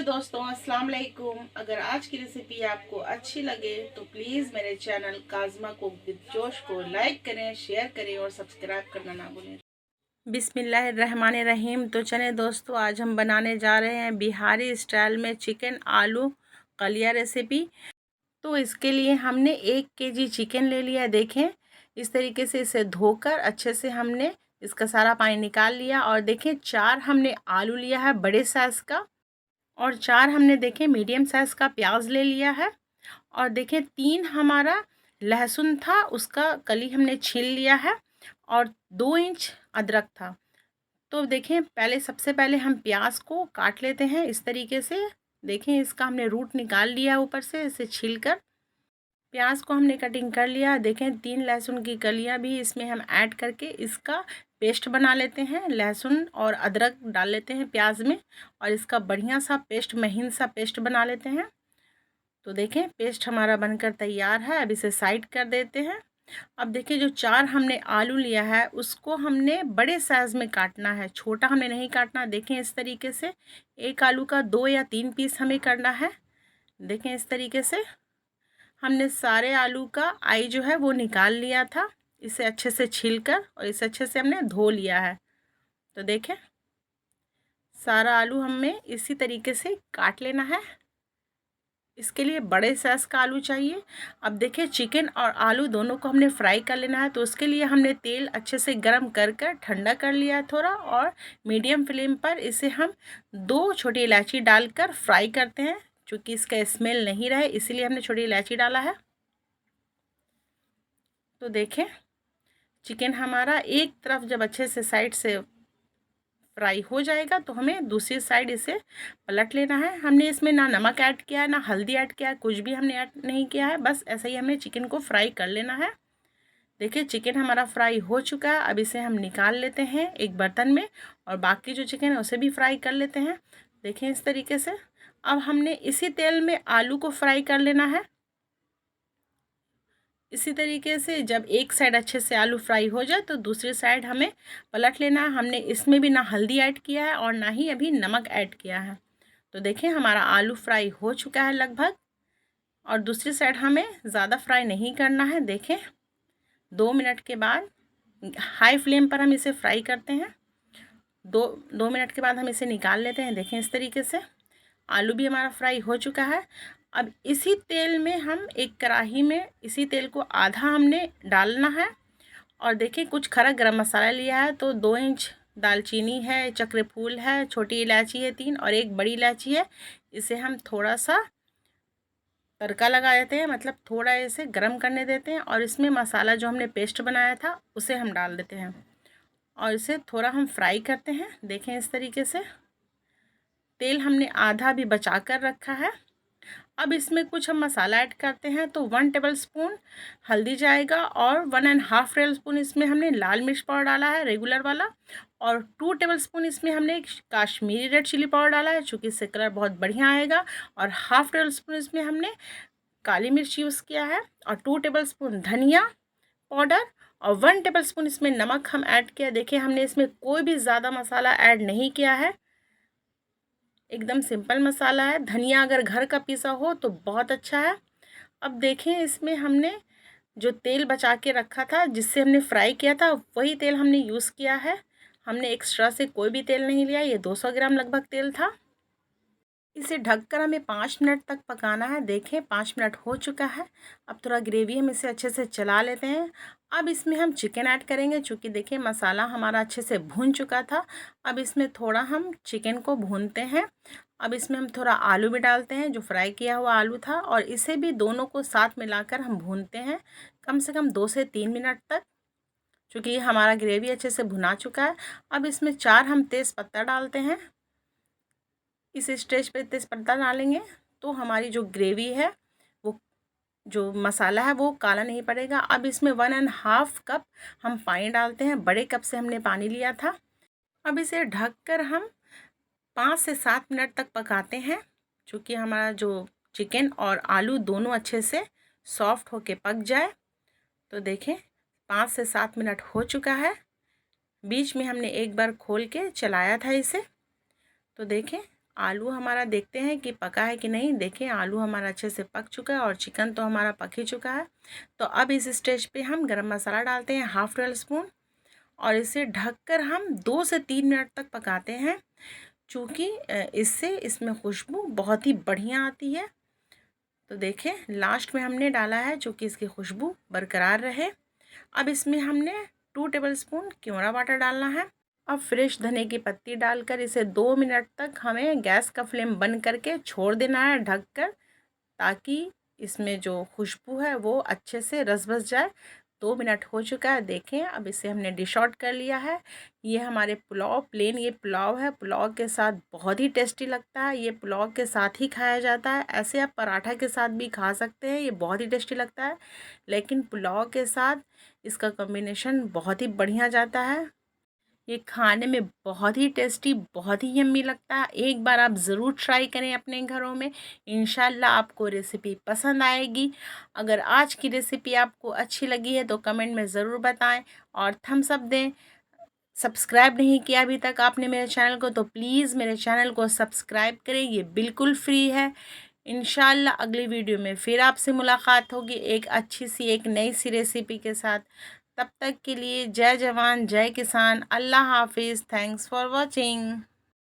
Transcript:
दोस्तों, अस्सलाम वालेकुम। अगर आज की रेसिपी आपको अच्छी लगे तो प्लीज़ मेरे चैनल काज़मा कुक विद जोश को लाइक करें, शेयर करें और सब्सक्राइब करना ना भूलें। बिस्मिल्लाहिर्रहमानिर्रहीम। तो चलें दोस्तों, आज हम बनाने जा रहे हैं बिहारी स्टाइल में चिकन आलू कलिया रेसिपी। तो इसके लिए हमने 1 केजी चिकन ले लिया। देखें, इस तरीके से इसे धोकर अच्छे से हमने इसका सारा पानी निकाल लिया। और देखें, 4 हमने आलू लिया है बड़े साइज़ का, और 4 हमने देखें मीडियम साइज़ का प्याज ले लिया है। और देखें 3 हमारा लहसुन था, उसका कली हमने छील लिया है। और 2 इंच अदरक था। तो देखें, सबसे पहले हम प्याज को काट लेते हैं इस तरीके से। देखें, इसका हमने रूट निकाल लिया ऊपर से, इसे छील कर प्याज को हमने कटिंग कर लिया। देखें, 3 लहसुन की कलियां भी इसमें हम ऐड करके इसका पेस्ट बना लेते हैं। लहसुन और अदरक डाल लेते हैं प्याज में, और इसका बढ़िया सा पेस्ट, महीन सा पेस्ट बना लेते हैं। तो देखें, पेस्ट हमारा बनकर तैयार है। अब इसे साइड कर देते हैं। अब देखिए, जो 4 हमने आलू लिया है उसको हमने बड़े साइज़ में काटना है, छोटा हमें नहीं काटना। देखें, इस तरीके से एक आलू का 2 या 3 पीस हमें करना है। देखें, इस तरीके से हमने सारे आलू का आई जो है वो निकाल लिया था। इसे अच्छे से छीलकर और इसे अच्छे से हमने धो लिया है। तो देखें, सारा आलू हमें इसी तरीके से काट लेना है। इसके लिए बड़े साइज़ का आलू चाहिए। अब देखिए, चिकन और आलू दोनों को हमने फ्राई कर लेना है। तो उसके लिए हमने तेल अच्छे से गर्म कर कर ठंडा कर लिया है थोड़ा, और मीडियम फ्लेम पर इसे हम 2 छोटी इलायची डालकर फ्राई करते हैं। क्योंकि इसका स्मेल नहीं रहे, इसीलिए हमने छोटी इलायची डाला है। तो देखें, चिकन हमारा एक तरफ जब अच्छे से साइड से फ्राई हो जाएगा तो हमें दूसरी साइड इसे पलट लेना है। हमने इसमें ना नमक ऐड किया है, ना हल्दी ऐड किया है, कुछ भी हमने ऐड नहीं किया है। बस ऐसे ही हमें चिकन को फ्राई कर लेना है। देखिए, चिकन हमारा फ्राई हो चुका है। अब इसे हम निकाल लेते हैं एक बर्तन में, और बाकी जो चिकन है उसे भी फ्राई कर लेते हैं। देखें, इस तरीके से अब हमने इसी तेल में आलू को फ्राई कर लेना है। इसी तरीके से जब एक साइड अच्छे से आलू फ्राई हो जाए तो दूसरी साइड हमें पलट लेना है। हमने इसमें भी ना हल्दी ऐड किया है और ना ही अभी नमक ऐड किया है। तो देखें, हमारा आलू फ्राई हो चुका है लगभग, और दूसरी साइड हमें ज़्यादा फ्राई नहीं करना है। देखें, 2 मिनट के बाद हाई फ्लेम पर हम इसे फ्राई करते हैं। 2 मिनट के बाद हम इसे निकाल लेते हैं। देखें, इस तरीके से आलू भी हमारा फ्राई हो चुका है। अब इसी तेल में हम एक कढ़ाई में इसी तेल को आधा हमने डालना है। और देखिए, कुछ खड़ा गरम मसाला लिया है। तो 2 इंच दालचीनी है, चक्र फूल है, छोटी इलायची है 3, और एक बड़ी इलायची है। इसे हम थोड़ा सा तड़का लगा देते हैं, मतलब थोड़ा इसे गरम करने देते हैं। और इसमें मसाला जो हमने पेस्ट बनाया था उसे हम डाल देते हैं, और इसे थोड़ा हम फ्राई करते हैं। देखें, इस तरीके से तेल हमने आधा भी बचा कर रखा है। अब इसमें कुछ हम मसाला ऐड करते हैं। तो 1 टेबलस्पून हल्दी जाएगा, और 1.5 टेबलस्पून इसमें हमने लाल मिर्च पाउडर डाला है, रेगुलर वाला। और 2 टेबलस्पून इसमें हमने काश्मीरी रेड चिली पाउडर डाला है, चूँकि इससे कलर बहुत बढ़िया आएगा। और हाफ टेबलस्पून इसमें हमने काली मिर्च यूज़ किया है, और 2 टेबलस्पून धनिया पाउडर, और 1 टेबलस्पून इसमें नमक हम ऐड किया। देखिए, हमने इसमें कोई भी ज़्यादा मसाला ऐड नहीं किया है, एकदम सिंपल मसाला है। धनिया अगर घर का पीसा हो तो बहुत अच्छा है। अब देखें, इसमें हमने जो तेल बचा के रखा था, जिससे हमने फ्राई किया था, वही तेल हमने यूज़ किया है। हमने एक्स्ट्रा से कोई भी तेल नहीं लिया। ये 200 ग्राम लगभग तेल था। इसे ढककर हमें 5 मिनट तक पकाना है। देखें, 5 मिनट हो चुका है। अब थोड़ा ग्रेवी हम इसे अच्छे से चला लेते हैं। अब इसमें हम चिकन ऐड करेंगे, चूँकि देखिए मसाला हमारा अच्छे से भून चुका था। अब इसमें थोड़ा हम चिकन को भूनते हैं। अब इसमें हम थोड़ा आलू भी डालते हैं, जो फ्राई किया हुआ आलू था, और इसे भी दोनों को साथ मिलाकर हम भूनते हैं कम से कम 2 से 3 मिनट तक, चूँकि हमारा ग्रेवी अच्छे से भुना चुका है। अब इसमें 4 हम तेज़पत्ता डालते हैं। इस स्टेज पे तेज़पत्ता डालेंगे तो हमारी जो ग्रेवी है, वो जो मसाला है वो काला नहीं पड़ेगा। अब इसमें 1.5 कप हम पानी डालते हैं। बड़े कप से हमने पानी लिया था। अब इसे ढककर हम 5 से 7 मिनट तक पकाते हैं, क्योंकि हमारा जो चिकन और आलू दोनों अच्छे से सॉफ्ट होके पक जाए। तो देखें, 5 से 7 मिनट हो चुका है। बीच में हमने एक बार खोल के चलाया था इसे। तो देखें, आलू हमारा देखते हैं कि पका है कि नहीं। देखें आलू हमारा अच्छे से पक चुका है और चिकन तो हमारा पक ही चुका है। तो अब इस स्टेज पे हम गरम मसाला डालते हैं हाफ़ टेबल स्पून और इसे ढककर हम 2 से 3 मिनट तक पकाते हैं, चूँकि इससे इसमें खुशबू बहुत ही बढ़िया आती है। तो देखें लास्ट में हमने डाला है चूँकि इसकी खुशबू बरकरार रहे। अब इसमें हमने 2 टेबलस्पून केवड़ा वाटर डालना है। अब फ्रेश धनिया की पत्ती डालकर इसे 2 मिनट तक हमें गैस का फ्लेम बंद करके छोड़ देना है ढककर, ताकि इसमें जो खुशबू है वो अच्छे से रस बस जाए। 2 मिनट हो चुका है, देखें अब इसे हमने डिश आउट कर लिया है। ये हमारे पुलाव प्लेन ये पुलाव है, पुलाव के साथ बहुत ही टेस्टी लगता है। ये पुलाव के साथ ही खाया जाता है, ऐसे आप पराठा के साथ भी खा सकते हैं, ये बहुत ही टेस्टी लगता है। लेकिन पुलाव के साथ इसका कॉम्बिनेशन बहुत ही बढ़िया जाता है। ये खाने में बहुत ही टेस्टी, बहुत ही यम्मी लगता है। एक बार आप ज़रूर ट्राई करें अपने घरों में, इंशाल्लाह आपको रेसिपी पसंद आएगी। अगर आज की रेसिपी आपको अच्छी लगी है तो कमेंट में ज़रूर बताएं और थम्स अप दें। सब्सक्राइब नहीं किया अभी तक आपने मेरे चैनल को तो प्लीज़ मेरे चैनल को सब्सक्राइब करें, ये बिल्कुल फ्री है। इंशाल्लाह अगली वीडियो में फिर आपसे मुलाकात होगी एक अच्छी सी एक नई सी रेसिपी के साथ। तब तक के लिए जय जवान जय किसान, अल्लाह हाफिज़, थैंक्स फॉर वॉचिंग।